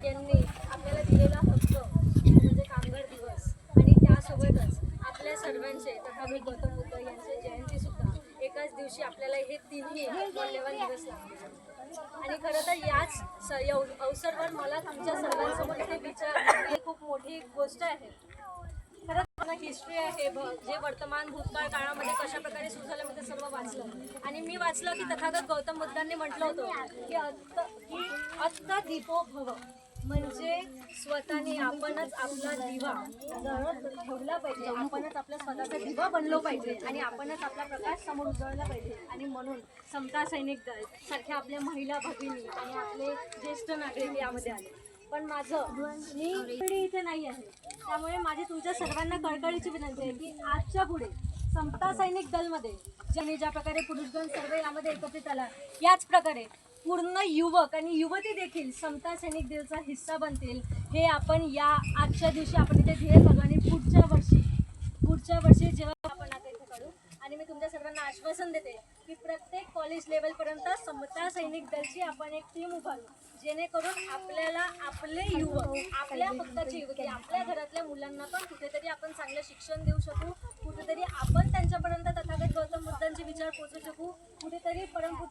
यांनी आपल्याला दिलेला हक्क म्हणजे कामगार दिवस आणि त्यासोबतच आपल्या सर्वांचे तथागत गौतम बुद्ध यांची जयंती सुद्धा एकाच दिवशी आपल्याला हे तिन्ही मौल्यवान दिवस लागले. आणि खरं तर याच अवसरवर मला तुमच्या सर्वांसमोर इथे विचार ही खूप मोठी गोष्ट आहे. खरंच हिस्ट्री आहे जे वर्तमान भूतकाळ काळामध्ये कशा प्रकारे सुरू झालं मी ते सर्व वाचलं आणि मी वाचलं की तथागत गौतम बुद्धांनी म्हटलं होतं की अत्त दीपो भव म्हणजे स्वतःने आपणच आपला दिवा ठेवला पाहिजे, आपणच आपला स्वतःचा दिवा बनलो पाहिजे आणि आपणच आपला प्रकाश समोर उजळला पाहिजे. आणि म्हणून समता सैनिक दल सारख्या आपल्या महिला भगिनी आणि आपले ज्येष्ठ नागरिक यामध्ये आले. पण मी इथे नाही आहे, त्यामुळे माझी तुमच्या सर्वांना कळकळीची विनंती आहे की आजच्या पुढे समता सैनिक दलमध्ये ज्या प्रकारे पुरुषगण सर्व यामध्ये एकत्रित आला, याच प्रकारे पूर्ण युवक आणि युवती देखील समता सैनिक दलचा हिस्सा बनतील. हे आपण या आजच्या दिवशी आपण इथे ध्येय करू आणि पुढच्या वर्षी जेव्हा आपण आता इथे काढू. आणि मी तुमच्या सर्वांना आश्वासन देते की प्रत्येक कॉलेज लेवलपर्यंत समता सैनिक दलची आपण एक टीम उभारू, जेणेकरून आपल्याला आपले युवक, आपल्या हक्काची युवती, आपल्या घरातल्या मुलांना पण कुठेतरी आपण चांगलं शिक्षण देऊ शकू, कुठेतरी आपण त्यांच्यापर्यंत तथागत गौतम बुद्धांचे विचार पोहोचू शकू, कुठेतरी परमपूज्य